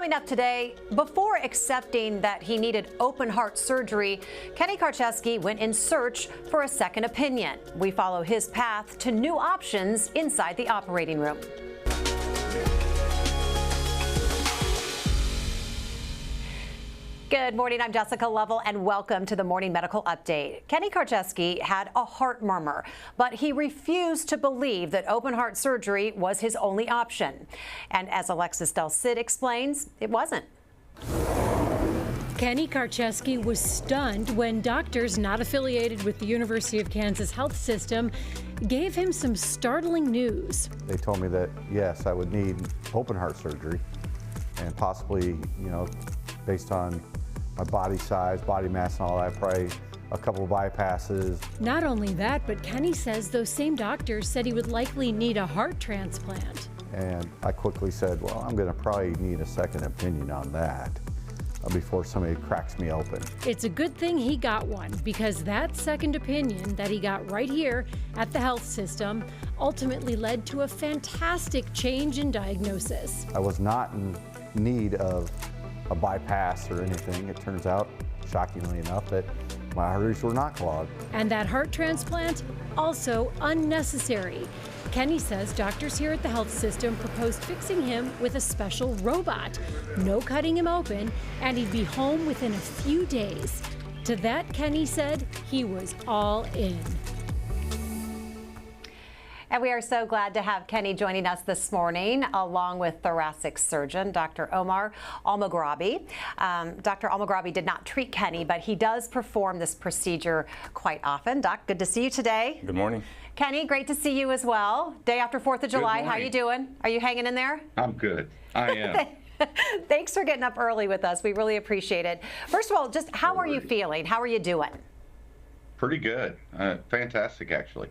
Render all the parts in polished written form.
Coming up today, before accepting that he needed open heart surgery, Kenny Karczewski went in search for a second opinion. We follow his path to new options inside the operating room. Good morning, I'm Jessica Lovell, and welcome to the Morning Medical Update. Kenny Karczewski had a heart murmur, but he refused to believe that open heart surgery was his only option. And as Alexis Del Cid explains, it wasn't. Kenny Karczewski was stunned when doctors not affiliated with the University of Kansas Health System gave him some startling news. They told me that, yes, I would need open heart surgery and possibly, based on my body size, body mass and all that, probably a couple of bypasses. Not only that, but Kenny says those same doctors said he would likely need a heart transplant. And I quickly said, well, I'm gonna probably need a second opinion on that before somebody cracks me open. It's a good thing he got one, because that second opinion that he got right here at the health system ultimately led to a fantastic change in diagnosis. I was not in need of a bypass or anything. It turns out, shockingly enough, that my arteries were not clogged. And that heart transplant, also unnecessary. Kenny says doctors here at the health system proposed fixing him with a special robot. No cutting him open, and he'd be home within a few days. To that, Kenny said he was all in. And we are so glad to have Kenny joining us this morning, along with thoracic surgeon Dr. Omar Almograbi. Dr. Almograbi did not treat Kenny, but he does perform this procedure quite often. Doc, good to see you today. Good morning. Kenny, great to see you as well. Day after 4th of July, how are you doing? Are you hanging in there? I'm good. I am. Thanks for getting up early with us. We really appreciate it. First of all, just how are you feeling? How are you doing? Pretty good. Fantastic, actually.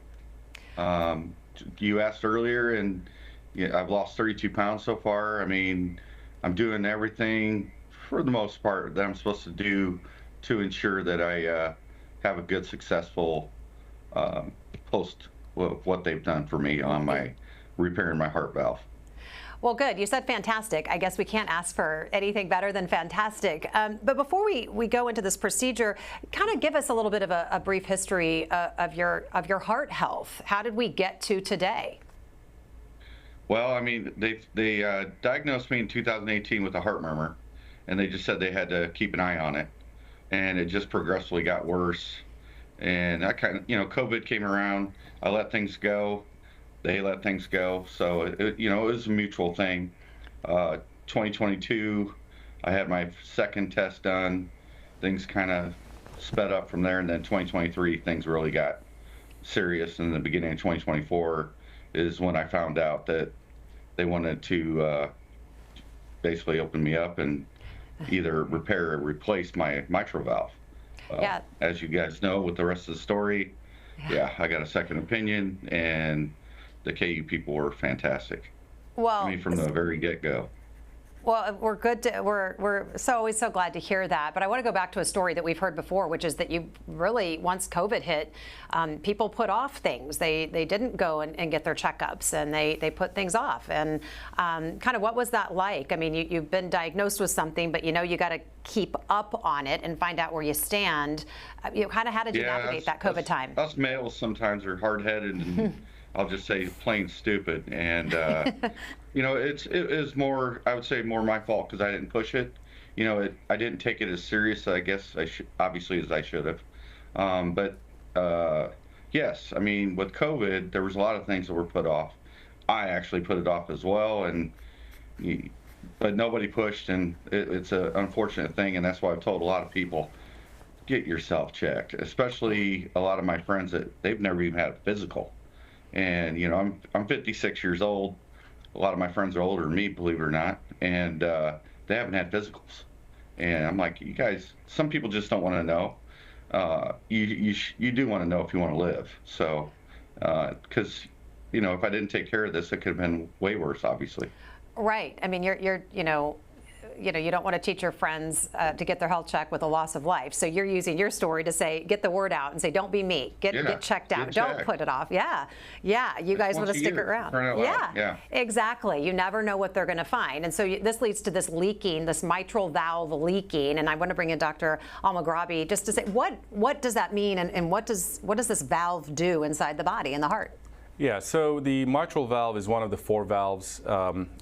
You asked earlier, and I've lost 32 pounds so far. I mean, I'm doing everything for the most part that I'm supposed to do to ensure that I have a good, successful post what they've done for me on my repairing my heart valve. Well, good. You said fantastic. I guess we can't ask for anything better than fantastic. But before we go into this procedure, kind of give us a little bit of a brief history of your heart health. How did we get to today? Well, I mean, they diagnosed me in 2018 with a heart murmur, and they just said they had to keep an eye on it, and it just progressively got worse. And I kind of, COVID came around. I let things go. They let things go, so it was a mutual thing. 2022, I had my second test done. Things kind of sped up from there, and then 2023, things really got serious. And in the beginning of 2024 is when I found out that they wanted to basically open me up and either repair or replace my mitral valve. Yeah. As you guys know, with the rest of the story, I got a second opinion, and the KU people were fantastic. Well, I mean, from the very get-go. Well, we're good to, we're always so glad to hear that. But I want to go back to a story that we've heard before, which is that you really, once COVID hit, people put off things. They didn't go and get their checkups, and they put things off. And kind of what was that like? I mean, you've been diagnosed with something, but you got to keep up on it and find out where you stand. Kind of how did you navigate that COVID time? Us males sometimes are hard-headed and I'll just say plain stupid. And it is more, I would say, more my fault because I didn't push it. I didn't take it as serious, I guess, obviously, as I should have. But yes, I mean, with COVID, there was a lot of things that were put off. I actually put it off as well, but nobody pushed, and it's an unfortunate thing, and that's why I've told a lot of people, get yourself checked, especially a lot of my friends that they've never even had a physical. And I'm 56 years old. A lot of my friends are older than me, believe it or not, and they haven't had physicals. And I'm like, you guys, some people just don't want to know. You do want to know if you want to live. So, because if I didn't take care of this, it could have been way worse, obviously. Right. I mean, you're you don't want to teach your friends to get their health checked with a loss of life. So you're using your story to say, get the word out and say, don't be me. Get checked out. Don't put it off. Yeah. You guys want to stick around. Yeah. Exactly. You never know what they're going to find. And so this leads to this leaking, this mitral valve leaking. And I want to bring in Dr. Almagrabi just to say, what does that mean, and what does this valve do inside the body and the heart? Yeah, so the mitral valve is one of the 4 valves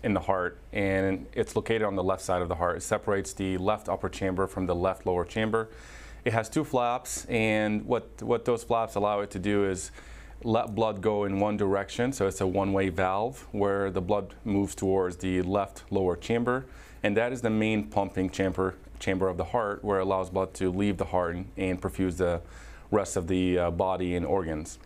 in the heart, and it's located on the left side of the heart. It separates the left upper chamber from the left lower chamber. It has 2 flaps, and what those flaps allow it to do is let blood go in one direction. So it's a one-way valve where the blood moves towards the left lower chamber, and that is the main pumping chamber of the heart, where it allows blood to leave the heart and perfuse the rest of the body and organs.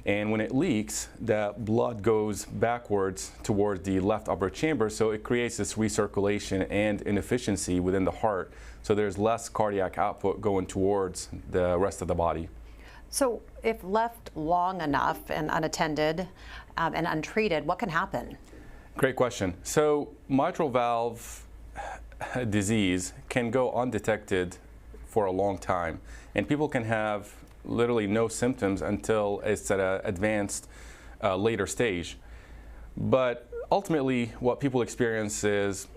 And when it leaks, that blood goes backwards towards the left upper chamber, so it creates this recirculation and inefficiency within the heart. So there's less cardiac output going towards the rest of the body. So if left long enough and unattended and untreated, what can happen? Great question. So mitral valve disease can go undetected for a long time, and people can have literally no symptoms until it's at an advanced later stage. But ultimately, what people experience is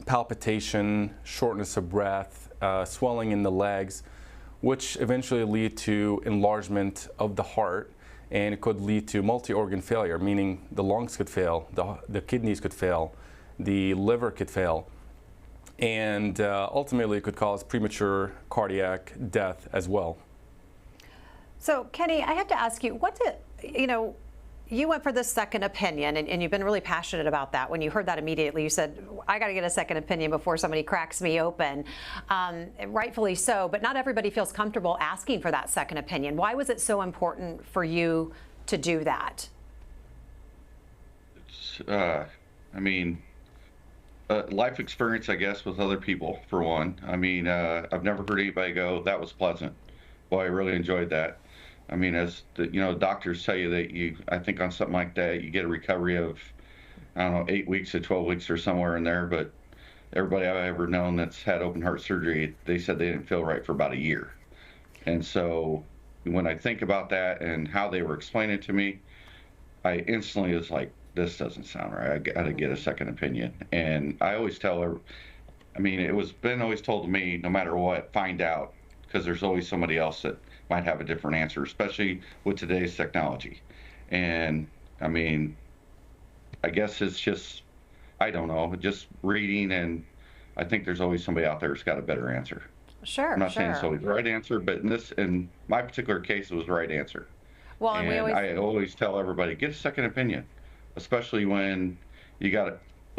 palpitation, shortness of breath, swelling in the legs, which eventually lead to enlargement of the heart, and it could lead to multi-organ failure, meaning the lungs could fail, the kidneys could fail, the liver could fail, and ultimately it could cause premature cardiac death as well. So, Kenny, I have to ask you, you went for this second opinion, and you've been really passionate about that. When you heard that immediately, you said, I got to get a second opinion before somebody cracks me open. Rightfully so, but not everybody feels comfortable asking for that second opinion. Why was it so important for you to do that? Life experience, I guess, with other people, for one. I've never heard anybody go, that was pleasant. Boy, I really enjoyed that. As doctors tell you that I think on something like that, you get a recovery of, 8 weeks to 12 weeks or somewhere in there. But everybody I've ever known that's had open heart surgery, they said they didn't feel right for about a year. And so when I think about that and how they were explaining it to me, I instantly was like, this doesn't sound right. I got to get a second opinion. And I always tell her, it was been always told to me, no matter what, find out, because there's always somebody else that might have a different answer, especially with today's technology. And I guess it's just, I don't know, just reading, and I think there's always somebody out there who's got a better answer. Sure. I'm not saying it's always the right answer, but in my particular case, it was the right answer. Well, and I always tell everybody, get a second opinion, especially when you got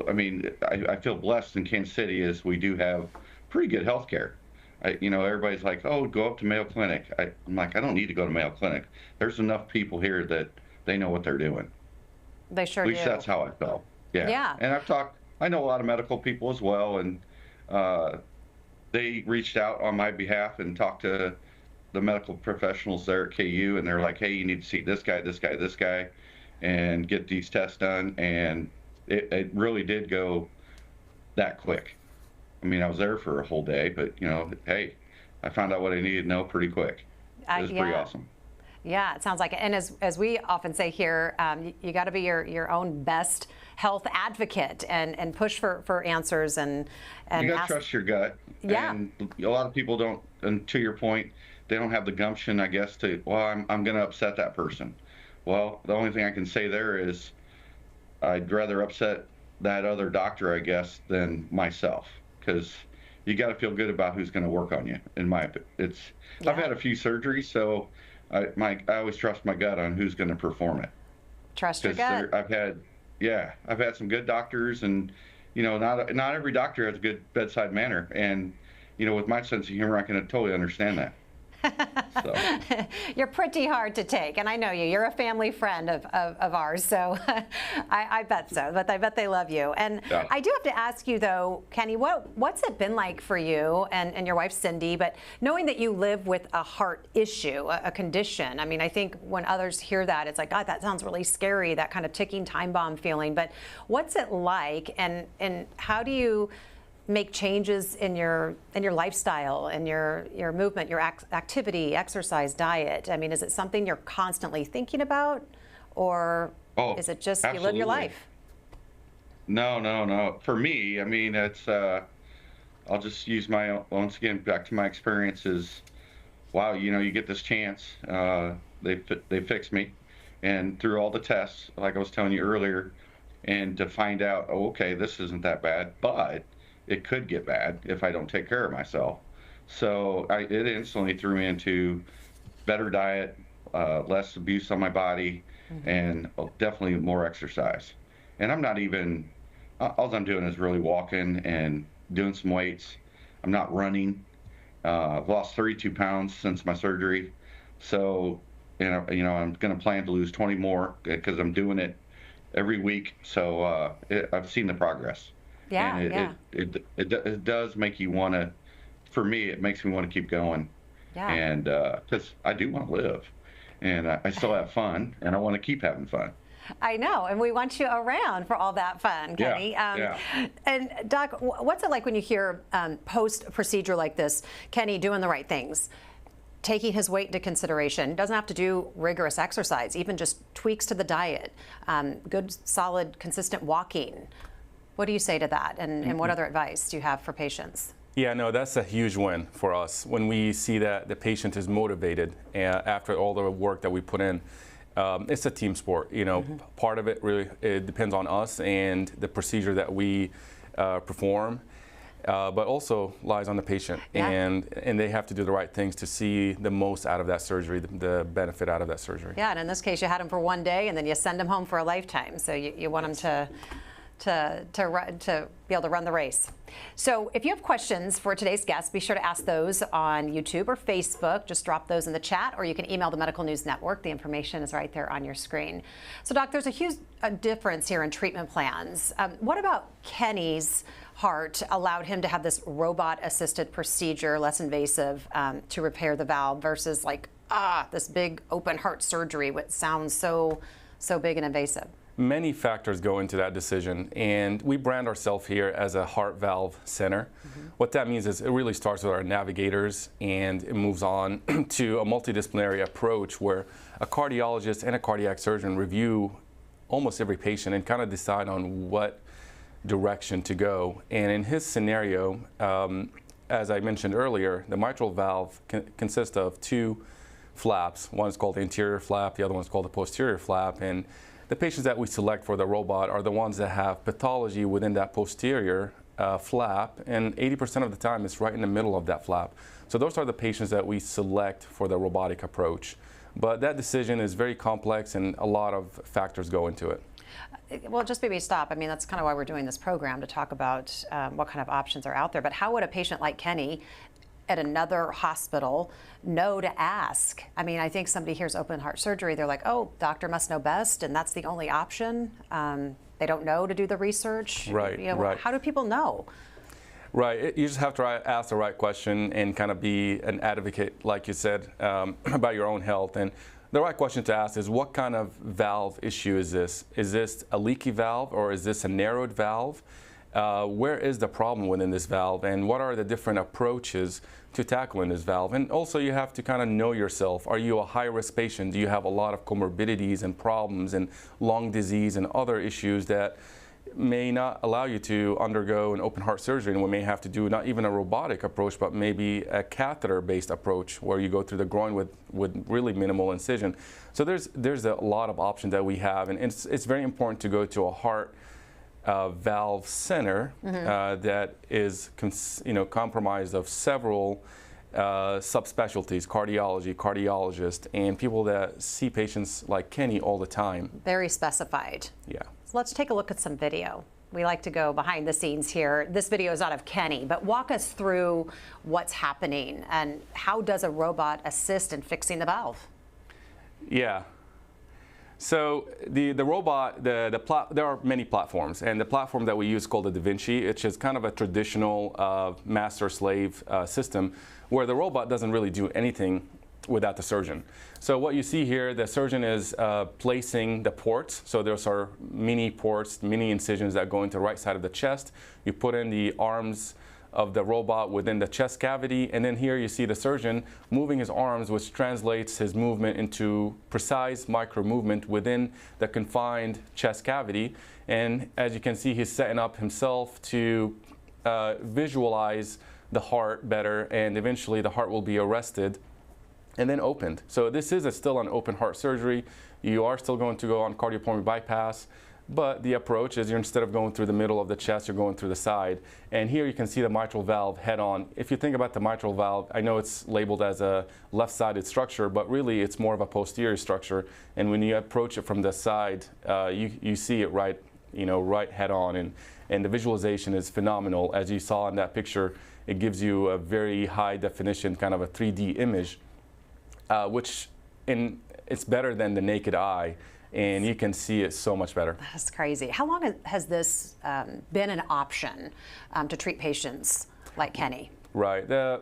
I feel blessed in Kansas City as we do have pretty good health care. Everybody's like, oh, go up to Mayo Clinic. I'm like, I don't need to go to Mayo Clinic. There's enough people here that they know what they're doing. They sure do. At least that's how I felt. Yeah. And I know a lot of medical people as well, and they reached out on my behalf and talked to the medical professionals there at KU, and they're like, hey, you need to see this guy, this guy, this guy, and get these tests done. And it really did go that quick. I was there for a whole day, but hey, I found out what I needed to know pretty quick. It was pretty awesome. Yeah, it sounds like it. And as we often say here, you got to be your own best health advocate and push for answers and you got to trust your gut. Yeah. And a lot of people don't. And to your point, they don't have the gumption, I guess, to I'm going to upset that person. Well, the only thing I can say there is I'd rather upset that other doctor, I guess, than myself. Because you got to feel good about who's going to work on you. I've had a few surgeries, so I always trust my gut on who's going to perform it. Trust your gut. I've had some good doctors, and not every doctor has a good bedside manner, and with my sense of humor, I can totally understand that. So. You're pretty hard to take, and I know you. You're a family friend of ours, so I bet so. But I bet they love you. And yeah. I do have to ask you, though, Kenny, what's it been like for you and your wife, Cindy, but knowing that you live with a heart issue, a condition? I think when others hear that, it's like, God, that sounds really scary, that kind of ticking time bomb feeling. But what's it like, and how do you make changes in your lifestyle and your movement, your activity, exercise, diet? I mean, is it something you're constantly thinking about, or is it just you live your life? No. For me, I mean, it's I'll just use once again back to my experiences. Wow, you get this chance. They fixed me, and through all the tests, like I was telling you earlier, and to find out, oh, okay, this isn't that bad, but it could get bad if I don't take care of myself. So it instantly threw me into better diet, less abuse on my body, and definitely more exercise. And I'm not even, all I'm doing is really walking and doing some weights. I'm not running. I've lost 32 pounds since my surgery. So, I'm going to plan to lose 20 more because I'm doing it every week. So I've seen the progress. Yeah, and it does make you want to, for me, it makes me want to keep going. Yeah. And because I do want to live, and I still have fun, and I want to keep having fun. I know, and we want you around for all that fun, Kenny. Yeah. And Doc, what's it like when you hear post-procedure like this, Kenny doing the right things, taking his weight into consideration, doesn't have to do rigorous exercise, even just tweaks to the diet, good, solid, consistent walking. What do you say to that, and what other advice do you have for patients? Yeah, no, that's a huge win for us when we see that the patient is motivated after all the work that we put in. It's a team sport, Part of it really it depends on us and the procedure that we perform, but also lies on the patient, and they have to do the right things to see the most out of that surgery, the benefit out of that surgery. Yeah, and in this case, you had him for one day, and then you send him home for a lifetime. So you want him to be able to run the race. So if you have questions for today's guest, be sure to ask those on YouTube or Facebook. Just drop those in the chat, or you can email the Medical News Network. The information is right there on your screen. So Doc, there's a huge difference here in treatment plans. What about Kenny's heart allowed him to have this robot-assisted procedure, less invasive, to repair the valve versus this big open heart surgery, which sounds so big and invasive? Many factors go into that decision, and we brand ourselves here as a heart valve center. What that means is it really starts with our navigators, and it moves on to a multidisciplinary approach where a cardiologist and a cardiac surgeon review almost every patient and kind of decide on what direction to go. And in his scenario, as I mentioned earlier, the mitral valve consists of two flaps. One is called the anterior flap, the other one is called the posterior flap. And the patients that we select for the robot are the ones that have pathology within that posterior flap, and 80% of the time it's right in the middle of that flap. So those are the patients that we select for the robotic approach. But that decision is very complex, and a lot of factors go into it. Well, just maybe stop. I mean, that's kind of why we're doing this program, to talk about what kind of options are out there. But how would a patient like Kenny at another hospital know to ask? I mean, I think somebody hears open heart surgery, they're like, oh, doctor must know best, and that's the only option. They don't know to do the research. Right, right. How do people know? Right. You just have to ask the right question and kind of be an advocate, like you said, about your own health. And the right question to ask is, what kind of valve issue is this? Is this a leaky valve, or is this a narrowed valve? Where is the problem within this valve, and what are the different approaches to tackling this valve? And also, you have to kind of know yourself. Are you a high-risk patient? Do you have a lot of comorbidities and problems and lung disease and other issues that may not allow you to undergo an open heart surgery, and we may have to do not even a robotic approach, but maybe a catheter-based approach where you go through the groin with really minimal incision. So there's a lot of options that we have, and it's very important to go to a heart valve center that is comprised of several subspecialties: cardiology, cardiologists, and people that see patients like Kenny all the time. Very specified. Yeah. So let's take a look at some video. We like to go behind the scenes here. This video is not of Kenny, but walk us through what's happening and how does a robot assist in fixing the valve? Yeah. So the robot, there are many platforms, and the platform that we use is called the Da Vinci, which is kind of a traditional master-slave system where the robot doesn't really do anything without the surgeon. So what you see here, the surgeon is placing the ports. So those are mini ports, mini incisions that go into the right side of the chest. You put in the arms of the robot within the chest cavity, and then here you see the surgeon moving his arms, which translates his movement into precise micro movement within the confined chest cavity. And as you can see, he's setting up himself to visualize the heart better, and eventually the heart will be arrested and then opened. So this is still an open heart surgery. You are still going to go on cardiopulmonary bypass, but the approach is, instead of going through the middle of the chest, you're going through the side. And here you can see the mitral valve head on. If you think about the mitral valve, I know it's labeled as a left-sided structure, but really it's more of a posterior structure. And when you approach it from the side, you see it right, right head on. And the visualization is phenomenal. As you saw in that picture, it gives you a very high definition, kind of a 3D image, which it's better than the naked eye. And you can see it so much better. That's crazy. How long has this been an option to treat patients like Kenny? Right. The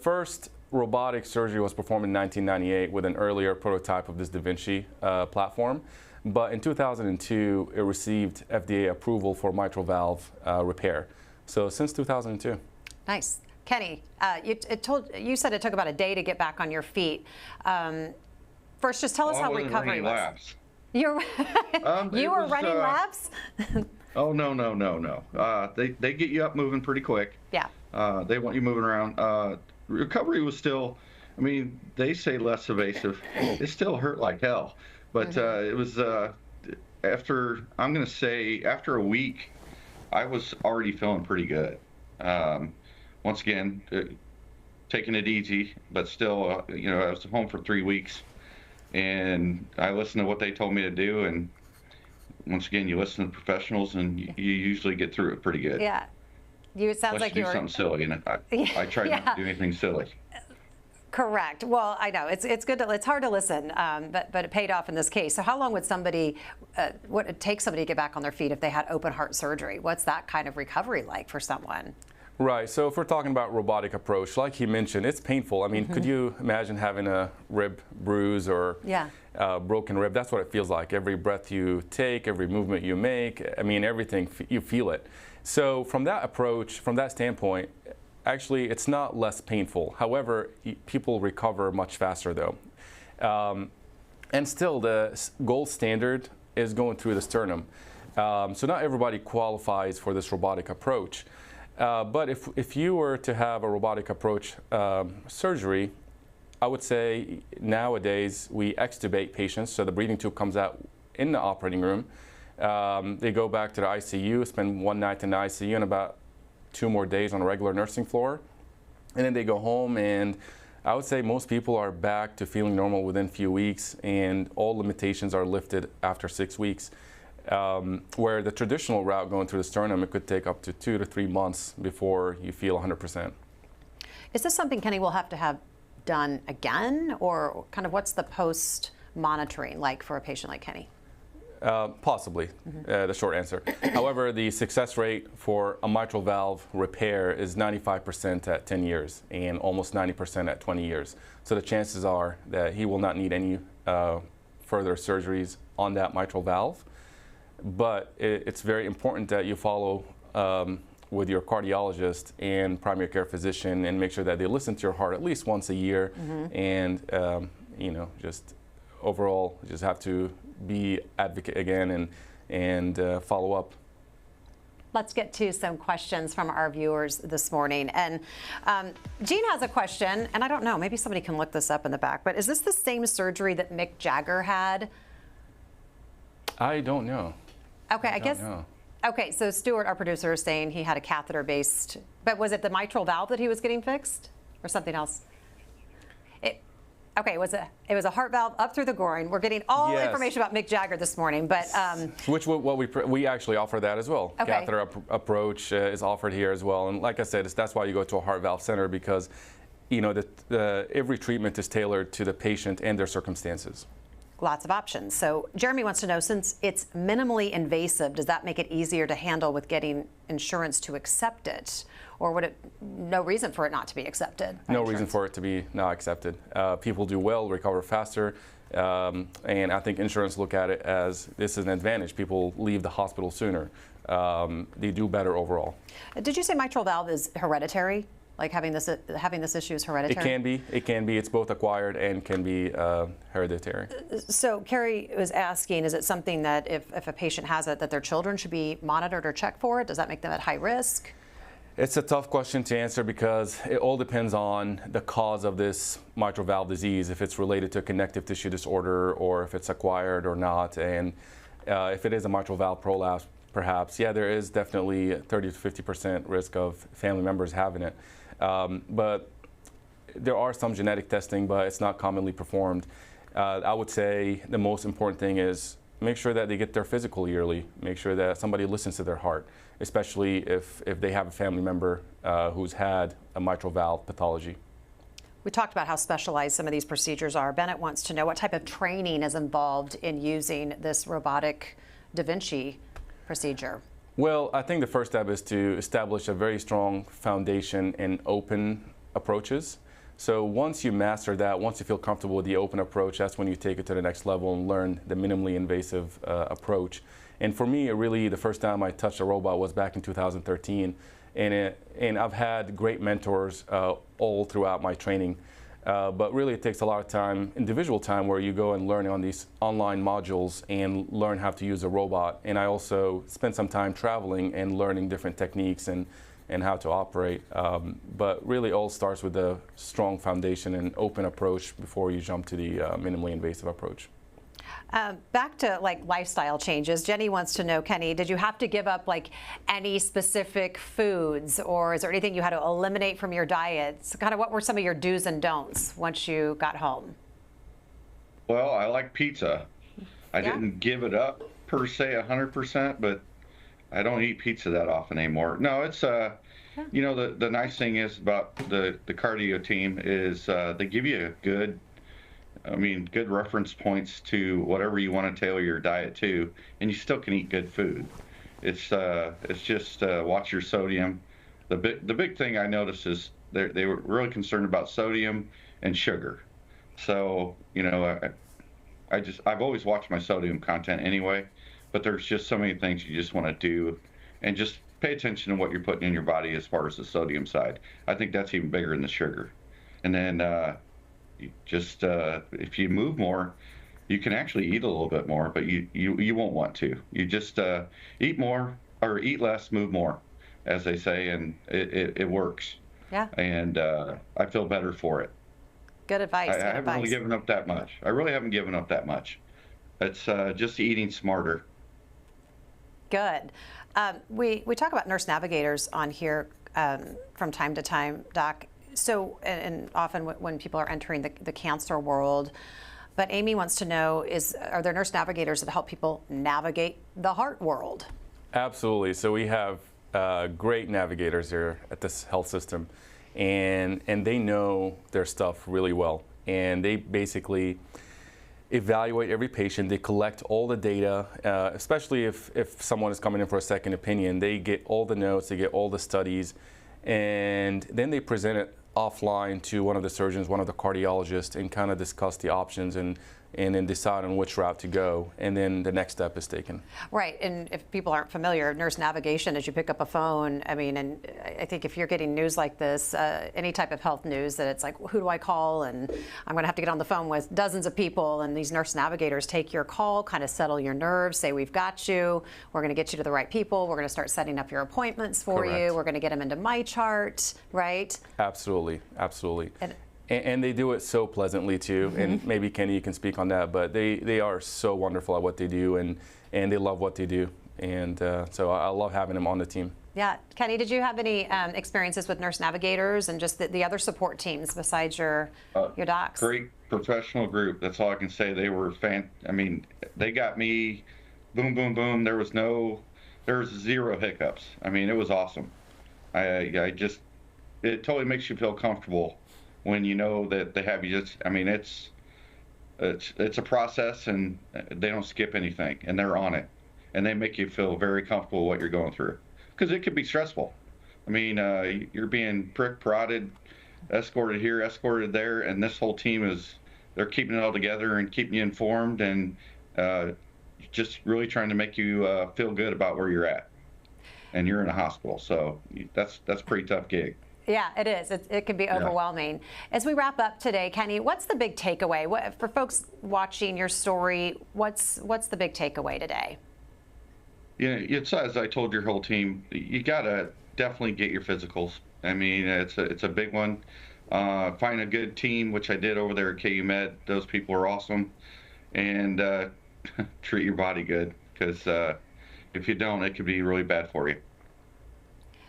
first robotic surgery was performed in 1998 with an earlier prototype of this Da Vinci platform. But in 2002, it received FDA approval for mitral valve repair. So since 2002. Nice. Kenny, you said it took about a day to get back on your feet. First, just tell us how recovery was. Laps. You were running laps? Oh, no. They get you up moving pretty quick. Yeah. They want you moving around. Recovery was still, they say less evasive. It still hurt like hell. But it was after a week, I was already feeling pretty good. Once again, taking it easy, but still, I was home for 3 weeks. And I listened to what they told me to do, and once again, you listen to professionals, and you usually get through it pretty good. Yeah, it sounds like you were something silly, and I try not to do anything silly. Correct. Well, I know it's good. It's hard to listen, but it paid off in this case. So, how long would what it take somebody to get back on their feet if they had open heart surgery? What's that kind of recovery like for someone? Right. So if we're talking about robotic approach, like he mentioned, it's painful. Could you imagine having a rib bruise or broken rib? That's what it feels like. Every breath you take, every movement you make, everything, you feel it. So from that approach, from that standpoint, actually, it's not less painful. However, people recover much faster, though. And still, the gold standard is going through the sternum. So not everybody qualifies for this robotic approach. But if you were to have a robotic approach surgery, I would say nowadays we extubate patients, so the breathing tube comes out in the operating room. They go back to the ICU, spend one night in the ICU and about 2 more days on a regular nursing floor. And then they go home, and I would say most people are back to feeling normal within a few weeks, and all limitations are lifted after 6 weeks. Where the traditional route going through the sternum, it could take up to 2 to 3 months before you feel 100%. Is this something Kenny will have to have done again, or kind of what's the post-monitoring like for a patient like Kenny? Possibly, the short answer. However, the success rate for a mitral valve repair is 95% at 10 years and almost 90% at 20 years. So the chances are that he will not need any further surgeries on that mitral valve. But it's very important that you follow with your cardiologist and primary care physician and make sure that they listen to your heart at least once a year. And, just overall, just have to be advocate again and follow up. Let's get to some questions from our viewers this morning. And Jean has a question, and I don't know, maybe somebody can look this up in the back, but is this the same surgery that Mick Jagger had? I don't know. Okay, I guess. Okay, so Stuart, our producer, is saying he had a catheter-based, but was it the mitral valve that he was getting fixed, or something else? Okay, it was a heart valve up through the groin. We're getting all information about Mick Jagger this morning, but which we actually offer that as well. Okay. Catheter approach is offered here as well, and like I said, that's why you go to a heart valve center, because every treatment is tailored to the patient and their circumstances. lots of options. So Jeremy wants to know, since it's minimally invasive, does that make it easier to handle with getting insurance to accept it? Or would it, no reason for it not to be accepted? No reason for it to be not accepted. People do well, recover faster, and I think insurance look at it as this is an advantage. People leave the hospital sooner. They do better overall. Did you say mitral valve is hereditary? Like having this issue is hereditary? It can be. It can be. It's both acquired and can be hereditary. So Carrie was asking, is it something that if a patient has it, that their children should be monitored or checked for it? Does that make them at high risk? It's a tough question to answer because it all depends on the cause of this mitral valve disease, if it's related to a connective tissue disorder or if it's acquired or not. And if it is a mitral valve prolapse, perhaps, yeah, there is definitely 30 to 50% risk of family members having it. But there are some genetic testing, but it's not commonly performed. I would say the most important thing is make sure that they get their physical yearly. Make sure that somebody listens to their heart, especially if they have a family member who's had a mitral valve pathology. We talked about how specialized some of these procedures are. Bennett wants to know what type of training is involved in using this robotic Da Vinci procedure. Well, I think the first step is to establish a very strong foundation in open approaches. So once you master that, once you feel comfortable with the open approach, that's when you take it to the next level and learn the minimally invasive approach. And for me, the first time I touched a robot was back in 2013. And I've had great mentors all throughout my training. But really, it takes a lot of time, individual time, where you go and learn on these online modules and learn how to use a robot. And I also spent some time traveling and learning different techniques and how to operate. But really, all starts with a strong foundation and open approach before you jump to the minimally invasive approach. Back to like lifestyle changes. Jenny wants to know, Kenny, did you have to give up like any specific foods, or is there anything you had to eliminate from your diet? So kind of what were some of your do's and don'ts once you got home? Well, I like pizza. I didn't give it up per se 100%, but I don't eat pizza that often anymore. No, it's you know, the nice thing is about the cardio team is they give you a good reference points to whatever you want to tailor your diet to, and you still can eat good food. It's just watch your sodium. The big thing I noticed is they were really concerned about sodium and sugar. So, you know, I've always watched my sodium content anyway, but there's just so many things you just want to do, and just pay attention to what you're putting in your body as far as the sodium side. I think that's even bigger than the sugar. And then just if you move more, you can actually eat a little bit more, but you won't want to. You just eat more, or eat less, move more, as they say, and it works. Yeah. And I feel better for it. Good advice. I haven't really given up that much. I really haven't given up that much. It's just eating smarter. Good. We talk about nurse navigators on here from time to time, Doc. So, and often when people are entering the cancer world, but Amy wants to know, are there nurse navigators that help people navigate the heart world? Absolutely. So we have great navigators here at this health system, and they know their stuff really well. And they basically evaluate every patient. They collect all the data, especially if someone is coming in for a second opinion. They get all the notes, they get all the studies, and then they present it offline to one of the surgeons, one of the cardiologists, and kind of discuss the options and then decide on which route to go, and then the next step is taken. Right, and if people aren't familiar, nurse navigation, as you pick up a phone, I mean, and I think if you're getting news like this, any type of health news, that it's like, who do I call? And I'm going to have to get on the phone with dozens of people, and these nurse navigators take your call, kind of settle your nerves, say, we've got you, we're going to get you to the right people, we're going to start setting up your appointments for Correct. you, we're going to get them into my chart, right? Absolutely, absolutely. And they do it so pleasantly too, and maybe Kenny, you can speak on that, but they are so wonderful at what they do, and they love what they do, and so I love having them on the team. Yeah. Kenny, did you have any experiences with nurse navigators and just the other support teams besides your docs? Great professional group. That's all I can say. They were I mean, they got me boom, boom, boom. There was zero hiccups. I mean, it was awesome. It totally makes you feel comfortable when you know that they have you. I mean, it's a process, and they don't skip anything, and they're on it, and they make you feel very comfortable with what you're going through, because it could be stressful. I mean, you're being pricked, prodded, escorted here, escorted there, and this whole team they're keeping it all together and keeping you informed, and just really trying to make you feel good about where you're at. And you're in a hospital, so that's a pretty tough gig. Yeah, it is. It can be overwhelming. As we wrap up today, Kenny, what's the big takeaway? For folks watching your story, what's the big takeaway today? Yeah, it's as I told your whole team, you gotta definitely get your physicals. I mean, it's a big one. Find a good team, which I did over there at KU Med. Those people are awesome, and treat your body good, because if you don't, it could be really bad for you.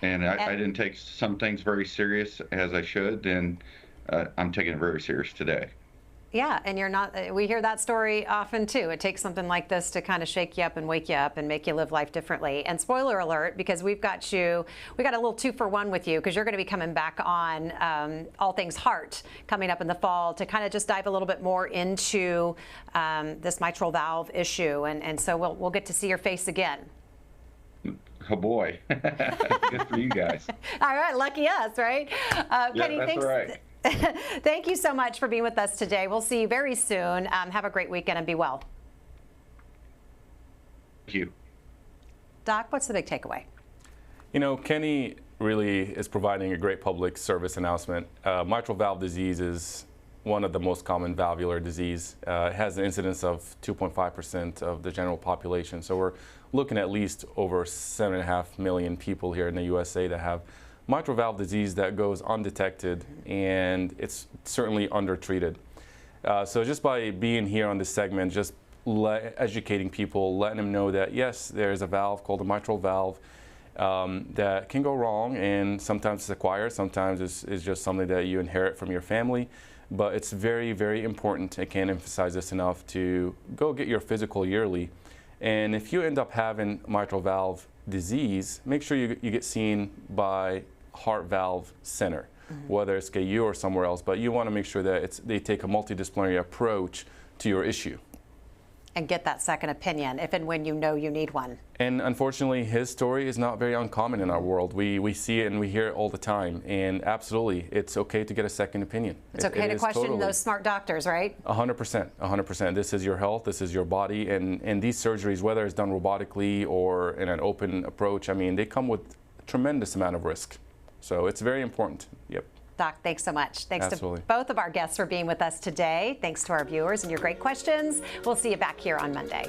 And I didn't take some things very serious as I should, and I'm taking it very serious today. Yeah, and you're not, we hear that story often too. It takes something like this to kind of shake you up and wake you up and make you live life differently. And spoiler alert, because we got a little 2-for-1 with you, because you're going to be coming back on All Things Heart coming up in the fall to kind of just dive a little bit more into this mitral valve issue. And so we'll get to see your face again. Oh boy, good for you guys. All right, lucky us, right? Kenny, that's thanks. right. Thank you so much for being with us today. We'll see you very soon. Have a great weekend and be well. Thank you. Doc, what's the big takeaway? You know, Kenny really is providing a great public service announcement. Mitral valve disease is one of the most common valvular disease. It has an incidence of 2.5% of the general population. So we're looking at least over 7.5 million people here in the USA that have mitral valve disease that goes undetected, and it's certainly undertreated. So just by being here on this segment, just educating people, letting them know that yes, there's a valve called a mitral valve that can go wrong, and sometimes it's acquired, sometimes it's just something that you inherit from your family. But it's very, very important, I can't emphasize this enough, to go get your physical yearly. And if you end up having mitral valve disease, make sure you get seen by heart valve center, whether it's KU or somewhere else. But you want to make sure that they take a multidisciplinary approach to your issue. And get that second opinion if and when you know you need one. And unfortunately, his story is not very uncommon in our world. We see it and we hear it all the time. And absolutely, it's okay to get a second opinion. It's okay to question totally those smart doctors, right? 100%, 100%. This is your health, this is your body, and these surgeries, whether it's done robotically or in an open approach, I mean, they come with a tremendous amount of risk. So it's very important. Yep. Doc, thanks so much. Thanks Absolutely. to both of our guests for being with us today. Thanks to our viewers and your great questions. We'll see you back here on Monday.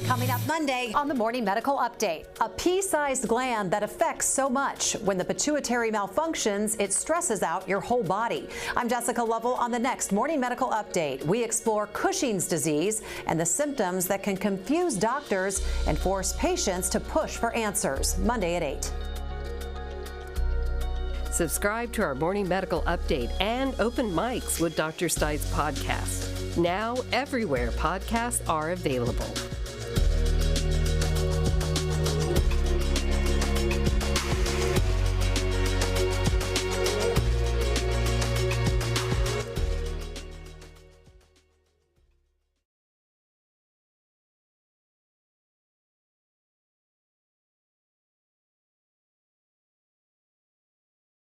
Coming up Monday on the Morning Medical Update, a pea-sized gland that affects so much. When the pituitary malfunctions, it stresses out your whole body. I'm Jessica Lovell on the next Morning Medical Update. We explore Cushing's disease and the symptoms that can confuse doctors and force patients to push for answers. Monday at 8. Subscribe to our Morning Medical Update and Open Mics with Dr. Stites podcast. Now, everywhere podcasts are available.